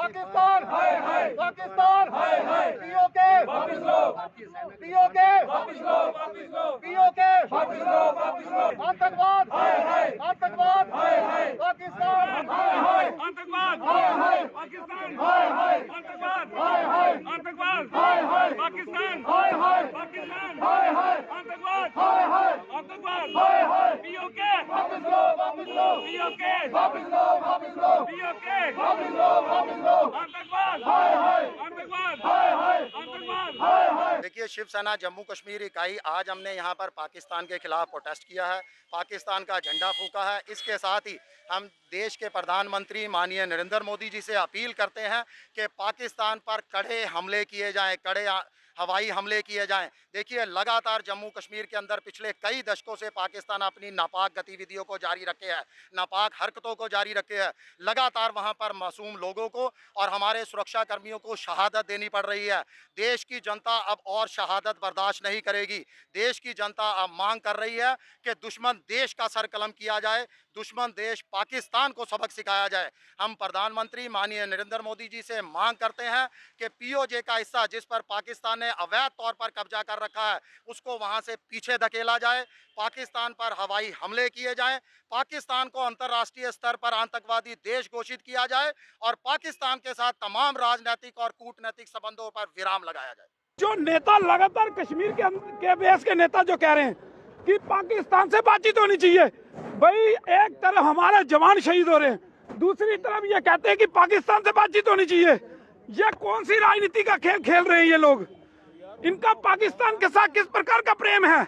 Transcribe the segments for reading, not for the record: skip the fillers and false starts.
Pakistan Pakistan PoK PoK PoK आतंकवाद आतंकवाद पाकिस्तान आतंकवाद पाकिस्तान आतंकवाद आतंकवाद पाकिस्तान पाकिस्तान आतंकवाद आतंकवाद पीओके पीओके पीओके आतंकवाद आतंकवाद आतंकवाद। देखिए, शिवसेना जम्मू कश्मीर इकाई आज हमने यहाँ पर पाकिस्तान के खिलाफ प्रोटेस्ट किया है, पाकिस्तान का झंडा फूंका है। इसके साथ ही हम देश के प्रधानमंत्री माननीय नरेंद्र मोदी जी से अपील करते हैं कि पाकिस्तान पर कड़े हमले किए जाएं, कड़े हवाई हमले किए जाएं। देखिए, लगातार जम्मू कश्मीर के अंदर पिछले कई दशकों से पाकिस्तान अपनी नापाक गतिविधियों को जारी रखे है, नापाक हरकतों को जारी रखे है। लगातार वहां पर मासूम लोगों को और हमारे सुरक्षा कर्मियों को शहादत देनी पड़ रही है। देश की जनता अब और शहादत बर्दाश्त नहीं करेगी। देश की जनता अब मांग कर रही है कि दुश्मन देश का सर कलम किया जाए, दुश्मन देश पाकिस्तान को सबक सिखाया जाए। हम प्रधानमंत्री माननीय नरेंद्र मोदी जी से मांग करते हैं कि पीओजे का हिस्सा जिस पर पाकिस्तान ने अवैध तौर पर कब्जा कर रखा है, उसको वहां से पीछे धकेला जाए, पाकिस्तान पर हवाई हमले किए जाएं, पाकिस्तान को अंतर्राष्ट्रीय स्तर पर आतंकवादी देश घोषित किया जाए और पाकिस्तान के साथ तमाम राजनीतिक और कूटनीतिक संबंधों पर विराम लगाया जाए। जो नेता लगातार कश्मीर के बेस के नेता जो कह रहे हैं कि पाकिस्तान से बातचीत होनी चाहिए, भाई एक तरफ हमारे जवान शहीद हो रहे हैं, दूसरी तरफ ये कहते हैं कि पाकिस्तान से बातचीत होनी चाहिए। ये कौन सी राजनीति का खेल खेल रहे हैं ये लोग? इनका पाकिस्तान के साथ किस प्रकार का प्रेम है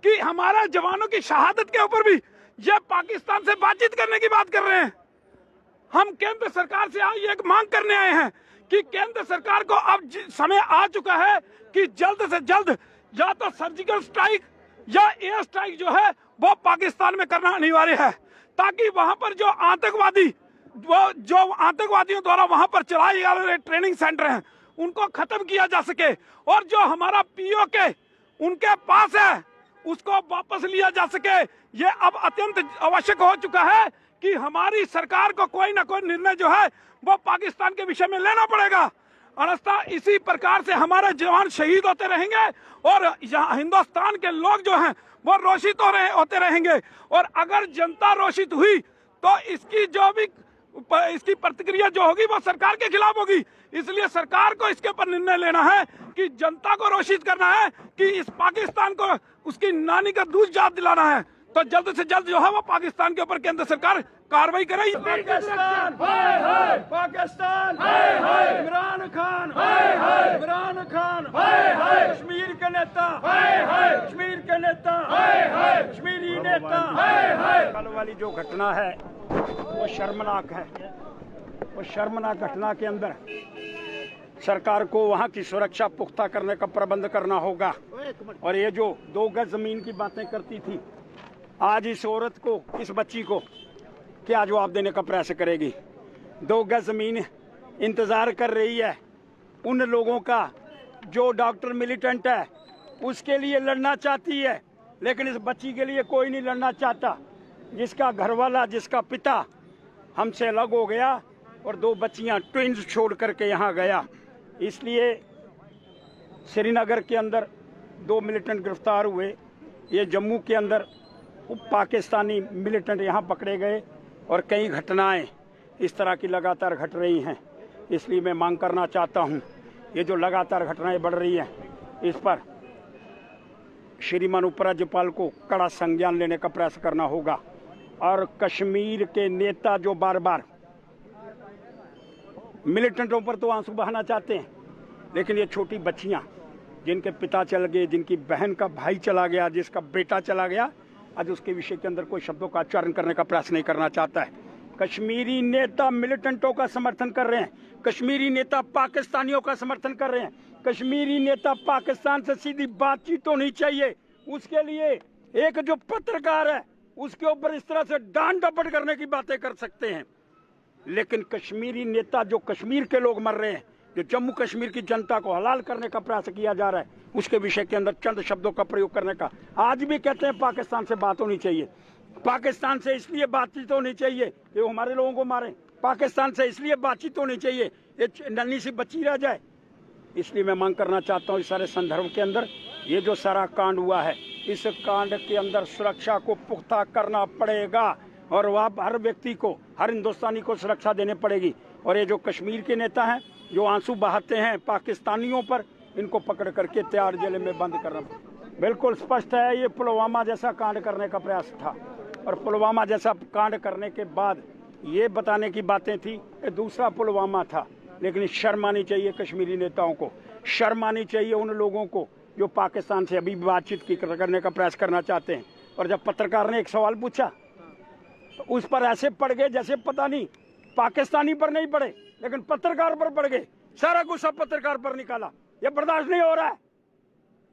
कि हमारे जवानों की शहादत के ऊपर भी ये पाकिस्तान से बातचीत करने की बात कर रहे हैं। हम केंद्र सरकार से आज एक मांग करने आए हैं कि केंद्र सरकार को अब समय आ चुका है कि जल्द से जल्द या तो सर्जिकल स्ट्राइक या एयर स्ट्राइक जो है वो पाकिस्तान में करना अनिवार्य है, ताकि वहां पर जो आतंकवादियों द्वारा वहां पर चलाए जा रहे ट्रेनिंग सेंटर हैं उनको खत्म किया जा सके, और जो हमारा पीओके उनके पास है उसको वापस लिया जा सके। ये अब अत्यंत आवश्यक हो चुका है कि हमारी सरकार को कोई ना कोई निर्णय जो है वो पाकिस्तान के विषय में लेना पड़ेगा। अन्यथा इसी प्रकार से हमारे जवान शहीद होते रहेंगे और हिंदुस्तान के लोग जो हैं वो रोषित होते रहेंगे, और अगर जनता रोषित हुई तो इसकी प्रतिक्रिया जो होगी वो सरकार के खिलाफ होगी। इसलिए सरकार को इसके ऊपर निर्णय लेना है कि जनता को रोषित करना है कि इस पाकिस्तान को उसकी नानी का दूध याद दिलाना है। तो जल्द से जल्द जो है वो पाकिस्तान के ऊपर केंद्र सरकार कार्रवाई करे। पाकिस्तान हाय हाय पाकिस्तान हाय हाय इमरान खान हाय हाय इमरान खान हाय हाय कश्मीर के नेता हाय हाय कश्मीर के नेता हाय हाय कश्मीरी नेता हाय हाय। कल वाली जो घटना है वो शर्मनाक है। वो शर्मनाक घटना के अंदर सरकार को वहाँ की सुरक्षा पुख्ता करने का प्रबंध करना होगा। और ये जो 2 गज जमीन की बातें करती थी, आज इस औरत को, इस बच्ची को क्या जवाब देने का प्रयास करेगी? 2 गज जमीन इंतजार कर रही है उन लोगों का जो डॉक्टर मिलिटेंट है, उसके लिए लड़ना चाहती है, लेकिन इस बच्ची के लिए कोई नहीं लड़ना चाहता, जिसका घरवाला, जिसका पिता हमसे अलग हो गया और 2 बच्चियां ट्विंस छोड़ करके यहाँ गया। इसलिए श्रीनगर के अंदर 2 मिलिटेंट गिरफ्तार हुए। ये जम्मू के अंदर पाकिस्तानी मिलिटेंट यहाँ पकड़े गए और कई घटनाएं इस तरह की लगातार घट रही हैं। इसलिए मैं मांग करना चाहता हूँ, ये जो लगातार घटनाएं बढ़ रही हैं इस पर श्रीमान उपराज्यपाल को कड़ा संज्ञान लेने का प्रयास करना होगा। और कश्मीर के नेता जो बार बार मिलिटेंटों पर तो आंसू बहाना चाहते हैं, लेकिन ये छोटी बच्चियां जिनके पिता चल गए, जिनकी बहन का भाई चला गया, जिसका बेटा चला गया, आज उसके विषय के अंदर कोई शब्दों का उच्चारण करने का प्रयास नहीं करना चाहता है। कश्मीरी नेता मिलिटेंटों का समर्थन कर रहे हैं, कश्मीरी नेता पाकिस्तानियों का समर्थन कर रहे हैं। कश्मीरी नेता पाकिस्तान से सीधी बातचीत होनी चाहिए। उसके लिए एक जो पत्रकार है उसके ऊपर इस तरह से डांट डपट करने की बातें कर सकते हैं, लेकिन कश्मीरी नेता, जो कश्मीर के लोग मर रहे हैं, जो जम्मू कश्मीर की जनता को हलाल करने का प्रयास किया जा रहा है, उसके विषय के अंदर चंद शब्दों का प्रयोग करने का आज भी कहते हैं पाकिस्तान से बात होनी चाहिए। पाकिस्तान से इसलिए बातचीत होनी चाहिए कि वो हमारे लोगों को मारे, पाकिस्तान से इसलिए बातचीत होनी चाहिए, ये नन्ही सी बच्ची रह जाए। इसलिए मैं मांग करना चाहता हूँ इस सारे संदर्भ के अंदर, ये जो सारा कांड हुआ है, इस कांड के अंदर सुरक्षा को पुख्ता करना पड़ेगा और वह हर व्यक्ति को, हर हिंदुस्तानी को सुरक्षा देनी पड़ेगी। और ये जो कश्मीर के नेता हैं जो आंसू बहाते हैं पाकिस्तानियों पर, इनको पकड़ करके तिहाड़ जेल में बंद करना। बिल्कुल स्पष्ट है, ये पुलवामा जैसा कांड करने का प्रयास था और पुलवामा जैसा कांड करने के बाद ये बताने की बातें थी कि दूसरा पुलवामा था। लेकिन शर्म आनी चाहिए कश्मीरी नेताओं को, शर्म आनी चाहिए उन लोगों को जो पाकिस्तान से अभी बातचीत करने का प्रयास करना चाहते हैं। और जब पत्रकार ने एक सवाल पूछा तो उस पर ऐसे पड़ गए जैसे पता नहीं पाकिस्तानी पर नहीं पड़े लेकिन पत्रकार पर पड़ गए। सारा गुस्सा पत्रकार पर निकाला। ये बर्दाश्त नहीं हो रहा है।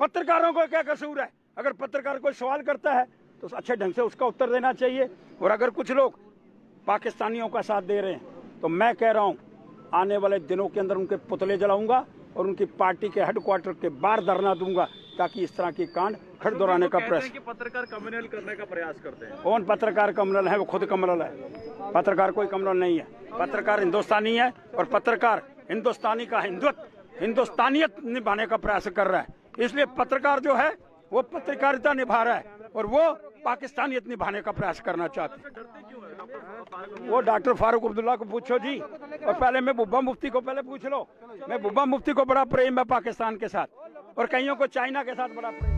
पत्रकारों को क्या कसूर है? अगर पत्रकार कोई सवाल करता है तो अच्छे ढंग से उसका उत्तर देना चाहिए। और अगर कुछ लोग पाकिस्तानियों का साथ दे रहे हैं तो मैं कह रहा हूं आने वाले दिनों के अंदर उनके पुतले जलाऊंगा और उनकी पार्टी के हेडक्वार्टर के बाहर धरना दूंगा ताकि इस तरह की कांड फिर दोहराने का प्रयास। पत्रकार कम्युनल करने का प्रयास करते हैं। कौन पत्रकार कम्युनल है? वो खुद कम्युनल है। पत्रकार कोई कम्युनल नहीं है। पत्रकार हिंदुस्तानी है और पत्रकार हिंदुस्तानी का हिंदुस्तानियत निभाने का प्रयास कर रहा है। इसलिए पत्रकार जो है वो पत्रकारिता निभा रहा है और वो पाकिस्तानियत निभाने का प्रयास करना चाहते हैं। वो डॉक्टर फारूक अब्दुल्ला को पूछो जी, और पहले महबूबा मुफ्ती को पहले पूछ लो। महबूबा मुफ्ती को बड़ा प्रेम है पाकिस्तान के साथ और कईयों को चाइना के साथ बड़ा प्रेम।